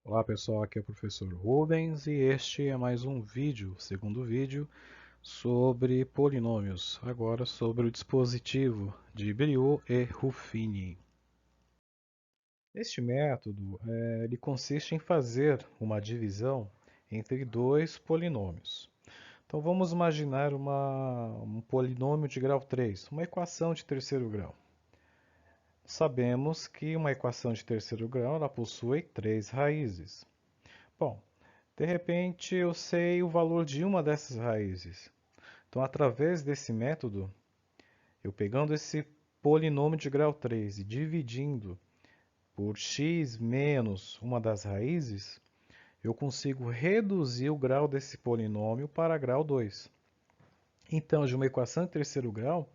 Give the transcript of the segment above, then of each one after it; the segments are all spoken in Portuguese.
Olá pessoal, aqui é o professor Rubens e este é mais um vídeo, segundo vídeo, sobre polinômios, agora sobre o dispositivo de Briot e Ruffini. Este método ele consiste em fazer uma divisão entre dois polinômios. Então vamos imaginar um polinômio de grau 3, uma equação de terceiro grau. Sabemos que uma equação de terceiro grau ela possui três raízes. Bom, de repente, eu sei o valor de uma dessas raízes. Então, através desse método, eu pegando esse polinômio de grau 3 e dividindo por x menos uma das raízes, eu consigo reduzir o grau desse polinômio para grau 2. Então, de uma equação de terceiro grau,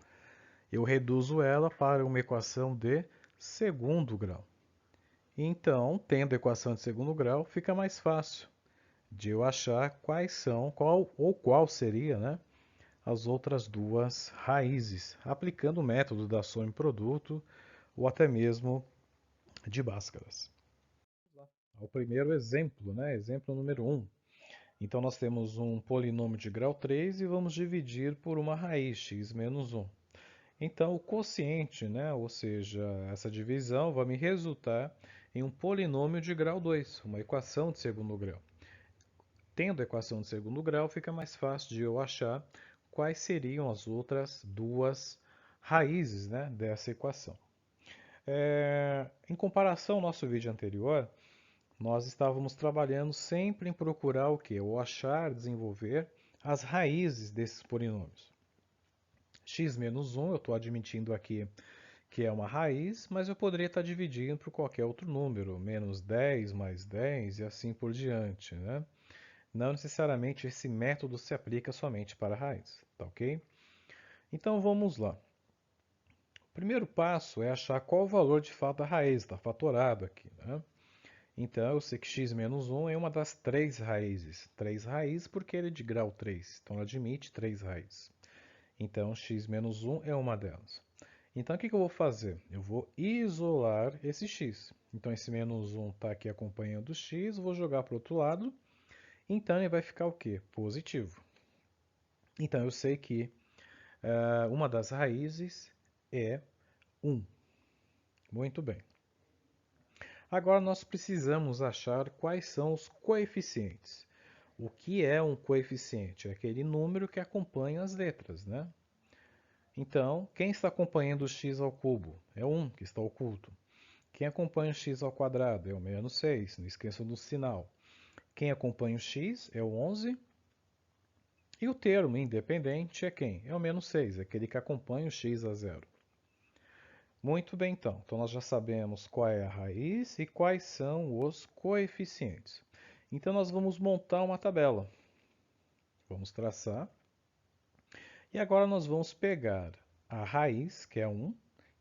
eu reduzo ela para uma equação de segundo grau. Então, tendo a equação de segundo grau, fica mais fácil de eu achar qual seria, né, as outras duas raízes, aplicando o método da soma em produto ou até mesmo de Bhaskaras. O primeiro exemplo, né, exemplo número 1. Então nós temos um polinômio de grau 3 e vamos dividir por uma raiz, x menos 1. Então o quociente, né, ou seja, essa divisão vai me resultar em um polinômio de grau 2, uma equação de segundo grau. Tendo a equação de segundo grau, fica mais fácil de eu achar quais seriam as outras duas raízes, né, dessa equação. Em comparação ao nosso vídeo anterior, nós estávamos trabalhando sempre em procurar o quê? O achar, desenvolver as raízes desses polinômios. X menos 1, eu estou admitindo aqui que é uma raiz, mas eu poderia estar dividindo por qualquer outro número, menos 10 mais 10 e assim por diante, né? Não necessariamente esse método se aplica somente para a raiz, tá ok? Então vamos lá. O primeiro passo é achar qual o valor de fato da raiz, está fatorado aqui, né? Então eu sei que x menos 1 é uma das três raízes. Três raízes porque ele é de grau 3, então admite três raízes. Então x menos 1 é uma delas. Então o que eu vou fazer? Eu vou isolar esse x. Então esse menos 1 está aqui acompanhando o x, vou jogar para o outro lado. Então ele vai ficar o quê? Positivo. Então eu sei que uma das raízes é 1. Muito bem. Agora nós precisamos achar quais são os coeficientes. O que é um coeficiente? É aquele número que acompanha as letras, né? Então, quem está acompanhando o x ao cubo? É 1 que está oculto. Quem acompanha o x ao quadrado? É o menos 6, não esqueçam do sinal. Quem acompanha o x é o 11. E o termo independente é quem? É o menos 6, aquele que acompanha o x a zero. Muito bem, então. Então, nós já sabemos qual é a raiz e quais são os coeficientes. Então, nós vamos montar uma tabela. Vamos traçar. E agora nós vamos pegar a raiz, que é 1,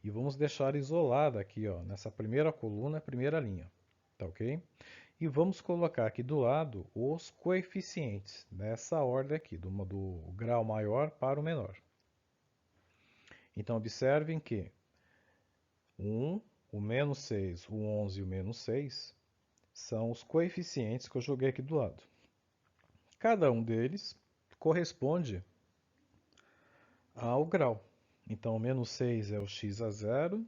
e vamos deixar isolada aqui, ó, nessa primeira coluna, primeira linha. Tá ok? E vamos colocar aqui do lado os coeficientes, nessa ordem aqui, do grau maior para o menor. Então, observem que 1, o menos 6, o 11 e o menos 6 são os coeficientes que eu joguei aqui do lado. Cada um deles corresponde ao grau. Então, o menos 6 é o x a zero,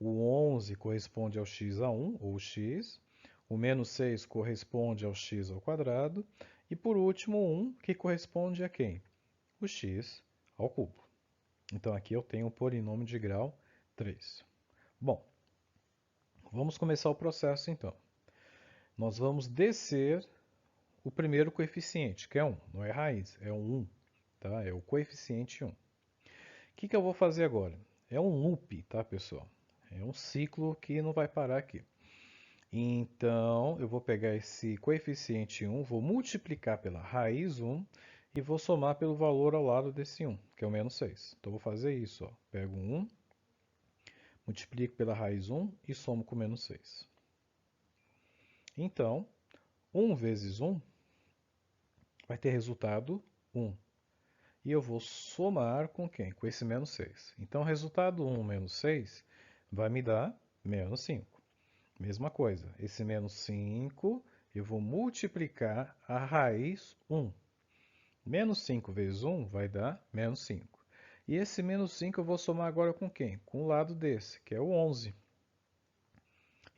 o 11 corresponde ao x a 1, ou x, o menos 6 corresponde ao x ao quadrado, e por último, o 1, que corresponde a quem? O x ao cubo. Então, aqui eu tenho um polinômio de grau 3. Bom, vamos começar o processo então. Nós vamos descer o primeiro coeficiente, que é 1, não é raiz, é o 1, tá? É o coeficiente 1. O que eu vou fazer agora? É um loop, tá, pessoal? É um ciclo que não vai parar aqui. Então, eu vou pegar esse coeficiente 1, vou multiplicar pela raiz 1 e vou somar pelo valor ao lado desse 1, que é o menos 6. Então, eu vou fazer isso. Ó. Pego 1, multiplico pela raiz 1 e somo com menos 6. Então, 1 vezes 1 vai ter resultado 1. E eu vou somar com quem? Com esse menos 6. Então, o resultado 1 menos 6 vai me dar menos 5. Mesma coisa, esse menos 5 eu vou multiplicar a raiz 1. Menos 5 vezes 1 vai dar menos 5. E esse menos 5 eu vou somar agora com quem? Com o lado desse, que é o 11.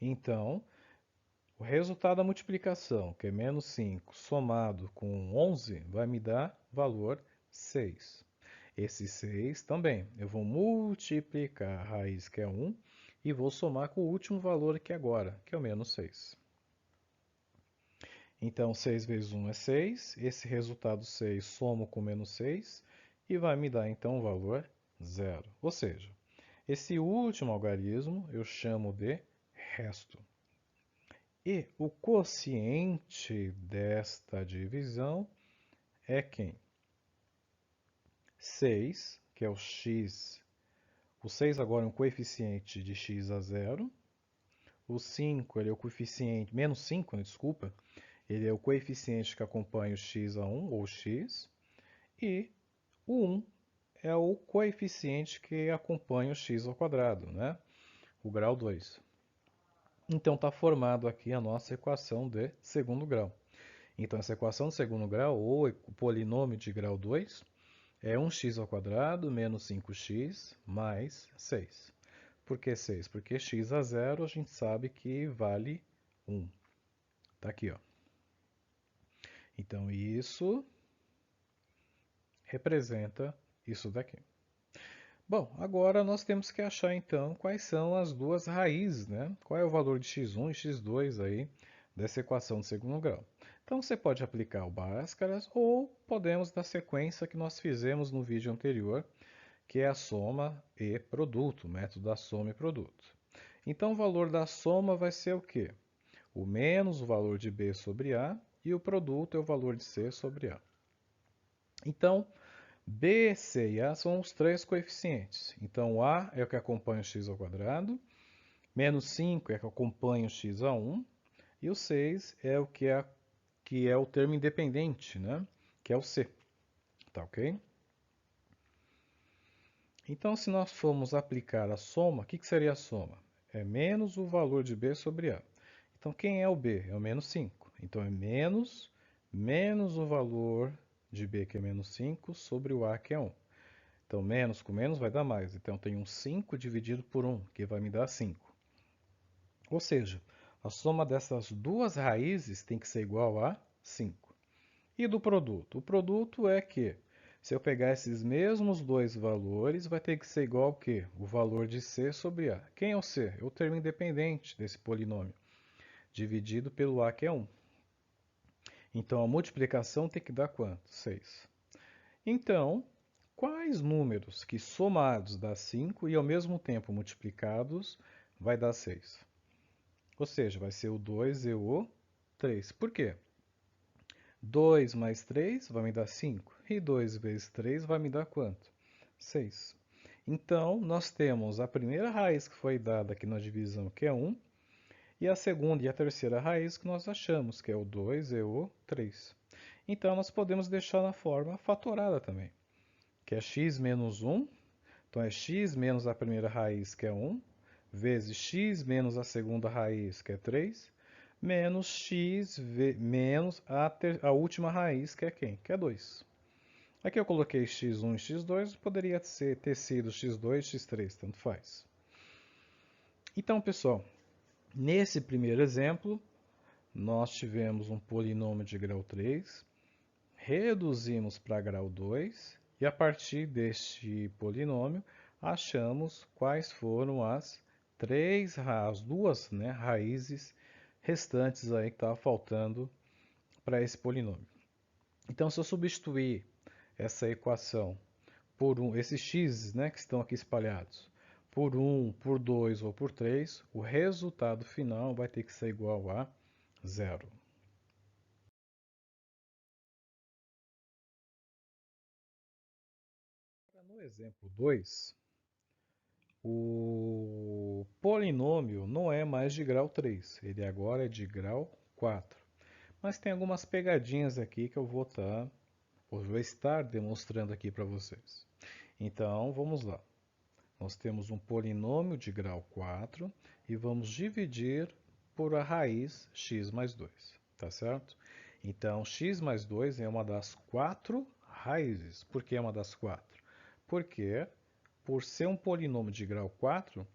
Então, o resultado da multiplicação, que é menos 5, somado com 11, vai me dar valor 6. Esse 6 também, eu vou multiplicar a raiz, que é 1, e vou somar com o último valor aqui agora, que é o menos 6. Então, 6 vezes 1 é 6, esse resultado 6 somo com menos 6, e vai me dar então o valor 0. Ou seja, esse último algarismo eu chamo de resto. E o quociente desta divisão é quem? 6, que é o x. O 6 agora é um coeficiente de x a 0. O 5 ele é o coeficiente, menos 5, desculpa, ele é o coeficiente que acompanha o x a 1, ou x. E o 1 é o coeficiente que acompanha o x ao quadrado, né? O grau 2. Então está formado aqui a nossa equação de segundo grau. Então essa equação de segundo grau, ou o polinômio de grau 2, é 1x ao quadrado menos 5x mais 6. Por que 6? Porque x a 0 a gente sabe que vale 1. Está aqui, ó. Então isso representa isso daqui. Bom, agora nós temos que achar então quais são as duas raízes, né? Qual é o valor de x1 e x2 aí dessa equação de segundo grau. Então você pode aplicar o Bhaskaras ou podemos dar sequência que nós fizemos no vídeo anterior, que é a soma e produto, o método da soma e produto. Então o valor da soma vai ser o quê? O menos o valor de b sobre a e o produto é o valor de c sobre a. Então, b, c e a são os três coeficientes. Então, a é o que acompanha o x ao quadrado, menos 5 é o que acompanha o x a 1, e o 6 é o que é o termo independente, né? Que é o c. Tá ok? Então, se nós formos aplicar a soma, o que seria a soma? É menos o valor de b sobre a. Então, quem é o b? É o menos 5. Então, é menos o valor de b, que é menos 5, sobre o a, que é 1. Então, menos com menos vai dar mais. Então, eu tenho um 5 dividido por 1, que vai me dar 5. Ou seja, a soma dessas duas raízes tem que ser igual a 5. E do produto? O produto é que, se eu pegar esses mesmos dois valores, vai ter que ser igual ao quê? O valor de c sobre a. Quem é o c? É o termo independente desse polinômio, dividido pelo a, que é 1. Então, a multiplicação tem que dar quanto? 6. Então, quais números que somados dá 5 e ao mesmo tempo multiplicados vai dar 6? Ou seja, vai ser o 2 e o 3. Por quê? 2 mais 3 vai me dar 5. E 2 vezes 3 vai me dar quanto? 6. Então, nós temos a primeira raiz que foi dada aqui na divisão, que é 1, e a segunda e a terceira raiz que nós achamos, que é o 2 e o 3. Então, nós podemos deixar na forma fatorada também, que é x menos 1. Então, é x menos a primeira raiz, que é 1, vezes x menos a segunda raiz, que é 3, menos x menos a última raiz, que é quem? Que é 2. Aqui eu coloquei x1 e x2, poderia ter sido x2 e x3, tanto faz. Então, pessoal, nesse primeiro exemplo, nós tivemos um polinômio de grau 3, reduzimos para grau 2, e a partir deste polinômio, achamos quais foram as duas, né, raízes restantes aí que estava faltando para esse polinômio. Então, se eu substituir essa equação por esses x, né, que estão aqui espalhados, por 1, por 2 ou por 3, o resultado final vai ter que ser igual a 0. No exemplo 2, o polinômio não é mais de grau 3, ele agora é de grau 4. Mas tem algumas pegadinhas aqui que eu vou estar demonstrando aqui para vocês. Então, vamos lá. Nós temos um polinômio de grau 4 e vamos dividir por a raiz x mais 2. tá certo? Então, x mais 2 é uma das 4 raízes. Por que é uma das 4? Porque, por ser um polinômio de grau 4,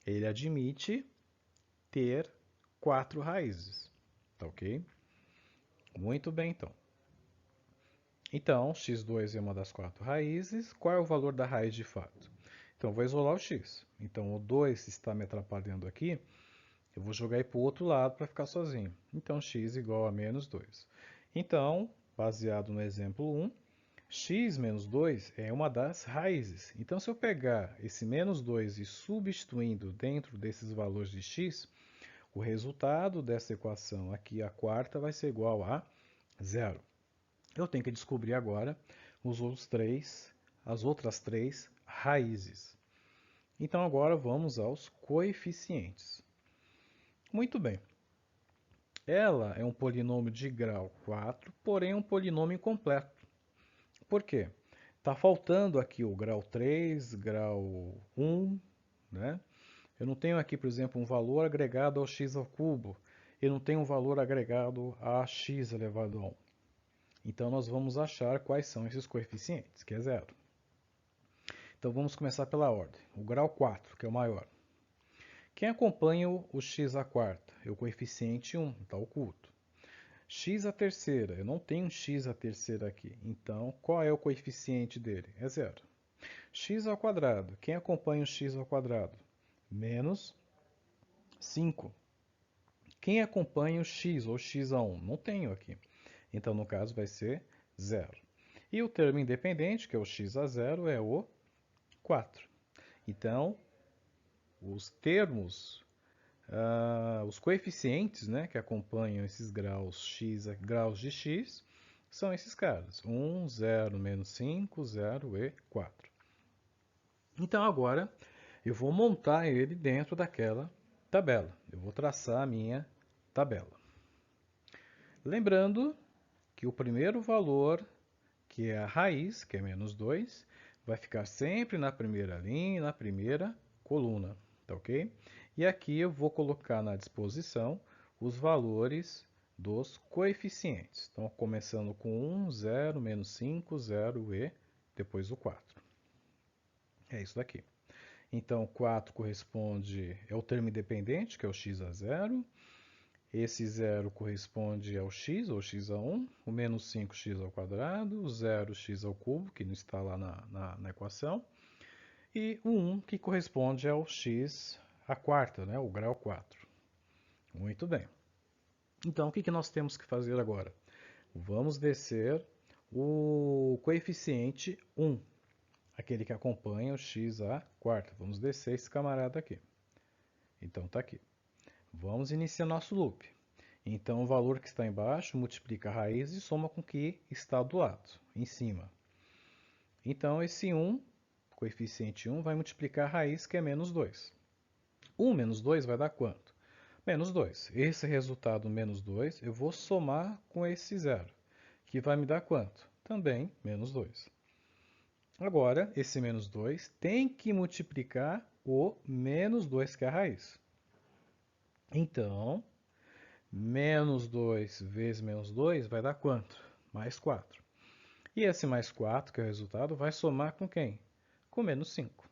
ele admite ter 4 raízes, tá ok? Muito bem, então. Então, x2 é uma das 4 raízes. Qual é o valor da raiz de fato? Então, eu vou isolar o x. Então, o 2 está me atrapalhando aqui. Eu vou jogar ele para o outro lado para ficar sozinho. Então, x igual a menos 2. Então, baseado no exemplo 1, x menos 2 é uma das raízes. Então, se eu pegar esse menos 2 e substituindo dentro desses valores de x, o resultado dessa equação aqui, a quarta, vai ser igual a zero. Eu tenho que descobrir agora as outras três raízes. Então, agora vamos aos coeficientes. Muito bem. Ela é um polinômio de grau 4, porém é um polinômio incompleto. Por quê? Está faltando aqui o grau 3, grau 1, né? Eu não tenho aqui, por exemplo, um valor agregado ao x ao cubo. Eu não tenho um valor agregado a x elevado a 1. Então, nós vamos achar quais são esses coeficientes, que é zero. Então, vamos começar pela ordem. O grau 4, que é o maior. Quem acompanha o x à quarta? É o coeficiente 1, está oculto. X à terceira, eu não tenho x à terceira aqui. Então, qual é o coeficiente dele? É zero. X ao quadrado. Quem acompanha o x ao quadrado? Menos 5. Quem acompanha o x ou x a 1? Não tenho aqui. Então, no caso, vai ser zero. E o termo independente, que é o x a zero, é o 4. Então, os termos, os coeficientes, né, que acompanham esses graus x, graus de x, são esses caras. 1, 0, menos 5, 0 e 4. Então, agora, eu vou montar ele dentro daquela tabela. Eu vou traçar a minha tabela. Lembrando que o primeiro valor, que é a raiz, que é menos 2, vai ficar sempre na primeira linha, na primeira coluna, tá ok? E aqui eu vou colocar na disposição os valores dos coeficientes. Então, começando com 1, 0, menos 5, 0 e depois o 4. É isso daqui. Então, 4 corresponde, é o termo independente, que é o x a 0. Esse 0 corresponde ao x, ou x a 1, o menos 5x ao quadrado, o 0x ao cubo, que não está lá na equação, e o 1, que corresponde ao x à quarta, né, o grau 4. Muito bem. Então, o que nós temos que fazer agora? Vamos descer o coeficiente 1, aquele que acompanha o x à quarta. Vamos descer esse camarada aqui. Então, está aqui. Vamos iniciar nosso loop. Então, o valor que está embaixo multiplica a raiz e soma com o que está do lado, em cima. Então, esse 1, coeficiente 1, vai multiplicar a raiz, que é menos 2. 1 menos 2 vai dar quanto? Menos 2. Esse resultado menos 2, eu vou somar com esse 0, que vai me dar quanto? Também menos 2. Agora, esse menos 2 tem que multiplicar o menos 2, que é a raiz. Então, menos 2 vezes menos 2 vai dar quanto? Mais 4. E esse mais 4, que é o resultado, vai somar com quem? Com menos 5.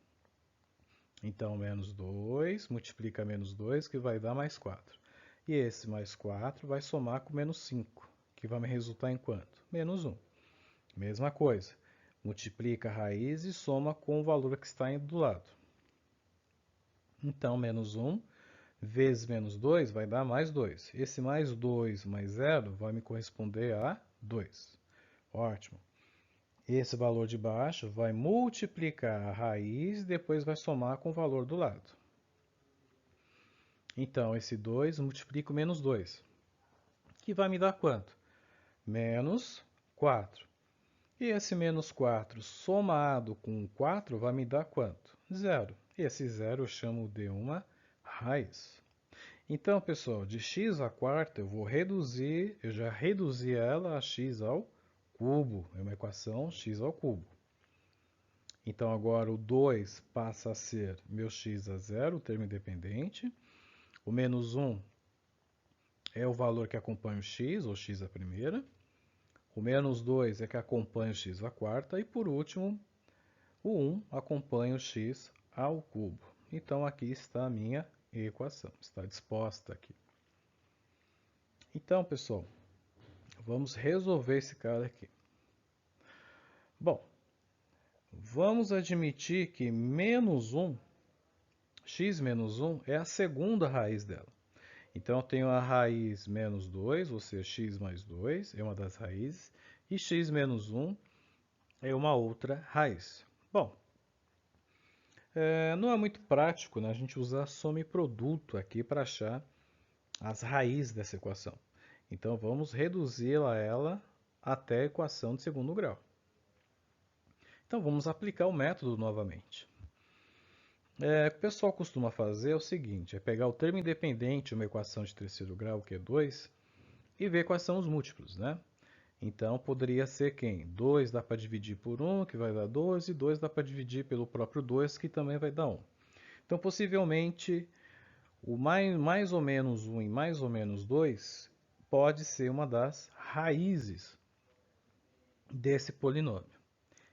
Então, menos 2 multiplica menos 2, que vai dar mais 4. E esse mais 4 vai somar com menos 5, que vai me resultar em quanto? Menos 1. Mesma coisa. Multiplica a raiz e soma com o valor que está indo do lado. Então, menos 1 vezes menos 2 vai dar mais 2. Esse mais 2 mais 0 vai me corresponder a 2. Ótimo. Esse valor de baixo vai multiplicar a raiz e depois vai somar com o valor do lado. Então, esse 2 multiplica o menos 2, que vai me dar quanto? Menos 4. E esse menos 4 somado com 4 vai me dar quanto? Zero. E esse zero eu chamo de uma raiz. Então, pessoal, de x à quarta eu vou reduzir, eu já reduzi ela a x ao cubo. É uma equação x ao cubo. Então, agora o 2 passa a ser meu x a zero, o termo independente. O menos 1 é o valor que acompanha o x, ou x à primeira. O menos 2 é que acompanha o x à quarta. E por último, o 1 acompanha o x ao cubo. Então aqui está a minha equação, está disposta aqui. Então, pessoal, vamos resolver esse cara aqui. Bom, vamos admitir que menos 1, x menos 1, é a segunda raiz dela. Então, eu tenho a raiz menos 2, ou seja, x mais 2 é uma das raízes, e x menos 1 é uma outra raiz. Bom, não é muito prático, né, a gente usar soma e produto aqui para achar as raízes dessa equação. Então, vamos reduzi-la a ela até a equação de segundo grau. Então, vamos aplicar o método novamente. O que o pessoal costuma fazer é o seguinte, é pegar o termo independente, uma equação de terceiro grau, que é 2, e ver quais são os múltiplos, né? Então, poderia ser quem? 2 dá para dividir por 1, que vai dar 2, e 2 dá para dividir pelo próprio 2, que também vai dar 1. Então, possivelmente, o mais ou menos 1 e mais ou menos 2 pode ser uma das raízes desse polinômio.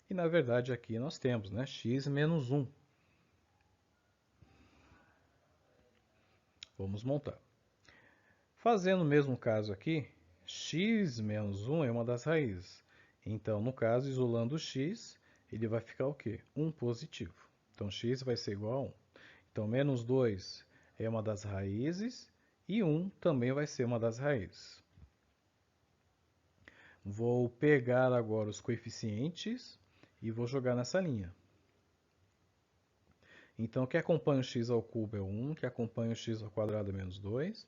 E, na verdade, aqui nós temos, né, x menos 1. Vamos montar. Fazendo o mesmo caso aqui, x menos 1 é uma das raízes. Então, no caso, isolando o x, ele vai ficar o quê? 1 positivo. Então, x vai ser igual a 1. Então, menos 2 é uma das raízes e 1 também vai ser uma das raízes. Vou pegar agora os coeficientes e vou jogar nessa linha. Então, o que acompanha o x ao cubo é 1, o que acompanha o x ao quadrado é menos 2, o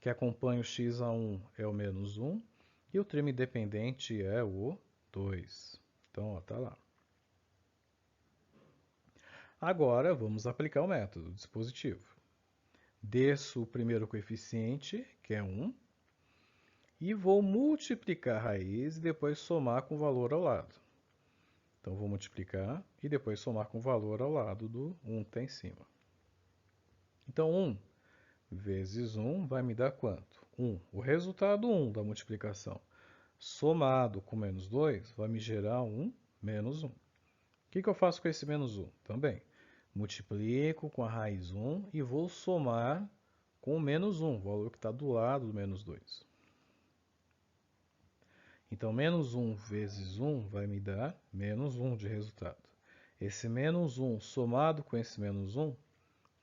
que acompanha o x a 1 é o menos 1, e o termo independente é o 2. Então, está lá. Agora, vamos aplicar o método dispositivo. Desço o primeiro coeficiente, que é 1, e vou multiplicar a raiz e depois somar com o valor ao lado. Então, vou multiplicar e depois somar com o valor ao lado do 1 que está em cima. Então, 1 vezes 1 vai me dar quanto? 1. O resultado 1 da multiplicação somado com menos 2 vai me gerar 1 menos 1. O que eu faço com esse menos 1? Também multiplico com a raiz 1 e vou somar com o menos 1, o valor que está do lado do menos 2. Então, menos 1 vezes 1 vai me dar menos 1 de resultado. Esse menos 1 somado com esse menos 1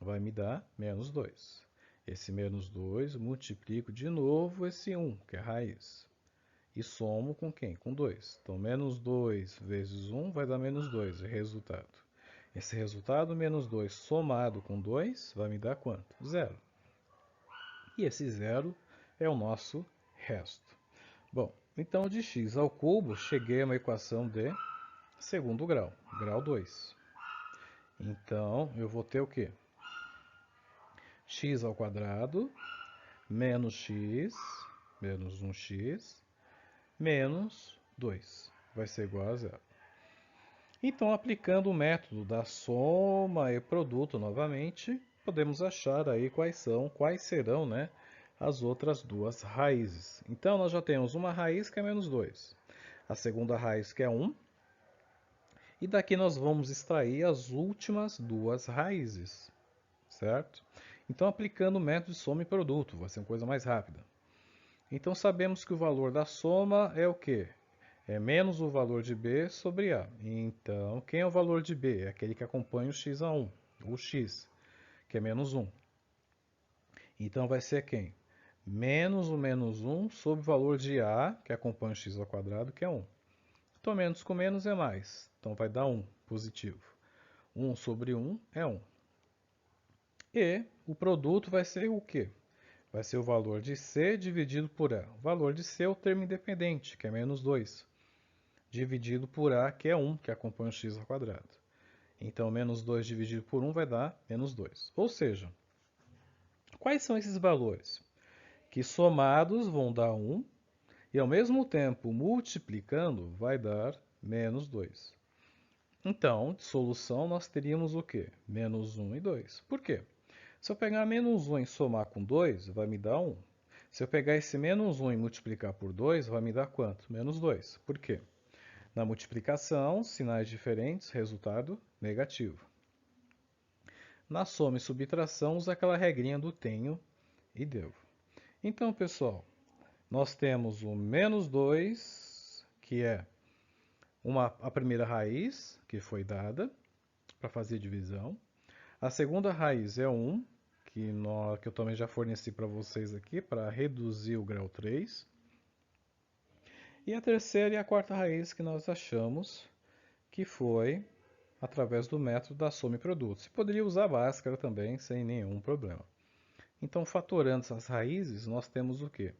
vai me dar menos 2. Esse menos 2, multiplico de novo esse 1, que é a raiz. E somo com quem? Com 2. Então, menos 2 vezes 1 vai dar menos 2, é resultado. Esse resultado, menos 2, somado com 2, vai me dar quanto? 0. E esse 0 é o nosso resto. Bom, então de x ao cubo, cheguei a uma equação de segundo grau, grau 2. Então, eu vou ter o quê? X ao quadrado menos x, menos 1x, menos 2. Vai ser igual a 0. Então, aplicando o método da soma e produto novamente, podemos achar aí quais serão, né, as outras duas raízes. Então, nós já temos uma raiz que é menos 2, a segunda raiz que é 1, e daqui nós vamos extrair as últimas duas raízes, certo? Então, aplicando o método de soma e produto, vai ser uma coisa mais rápida. Então, sabemos que o valor da soma é o quê? É menos o valor de b sobre a. Então, quem é o valor de b? É aquele que acompanha o x a 1, o x, que é menos 1. Então, vai ser quem? Menos o menos 1 sobre o valor de a, que acompanha o x ao quadrado, que é 1. Então, menos com menos é mais. Então, vai dar 1, positivo. 1 sobre 1 é 1. E o produto vai ser o quê? Vai ser o valor de c dividido por a. O valor de c é o termo independente, que é menos 2. Dividido por a, que é 1, que acompanha o x ao quadrado. Então, menos 2 dividido por 1 vai dar menos 2. Ou seja, quais são esses valores? Que somados vão dar 1 e, ao mesmo tempo, multiplicando, vai dar menos 2. Então, de solução, nós teríamos o quê? Menos 1 e 2. Por quê? Se eu pegar menos 1 e somar com 2, vai me dar 1. Se eu pegar esse menos 1 e multiplicar por 2, vai me dar quanto? Menos 2. Por quê? Na multiplicação, sinais diferentes, resultado negativo. Na soma e subtração, usa aquela regrinha do tenho e devo. Então, pessoal, nós temos o menos 2, que é a primeira raiz, que foi dada para fazer divisão. A segunda raiz é 1, que eu também já forneci para vocês aqui, para reduzir o grau 3. E a terceira e a quarta raiz que nós achamos, que foi através do método da soma e produto. Você poderia usar a Bhaskara também, sem nenhum problema. Então, fatorando essas raízes, nós temos o quê?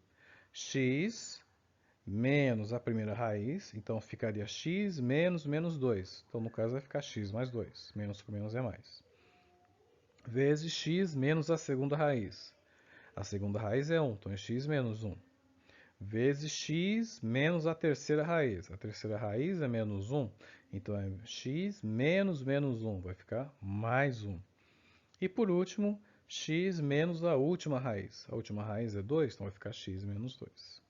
X menos a primeira raiz, então ficaria x menos menos 2. Então, no caso, vai ficar x mais 2. Menos com menos é mais. Vezes x menos a segunda raiz. A segunda raiz é 1, então é x menos 1. Vezes x menos a terceira raiz. A terceira raiz é menos 1, então é x menos menos 1, vai ficar mais 1. E por último, x menos a última raiz. A última raiz é 2, então vai ficar x menos 2.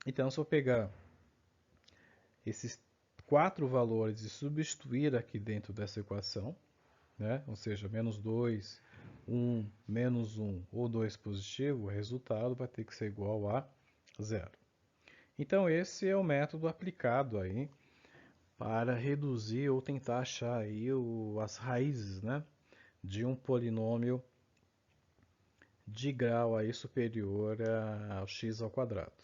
Então, se eu pegar esses 4 valores e substituir aqui dentro dessa equação, né? Ou seja, menos 2, 1, menos 1 ou 2 positivo, o resultado vai ter que ser igual a 0. Então, esse é o método aplicado aí para reduzir ou tentar achar aí as raízes, né, de um polinômio de grau aí superior ao x ao quadrado.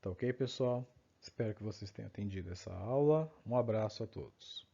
Tá ok, pessoal? Espero que vocês tenham entendido essa aula. Um abraço a todos.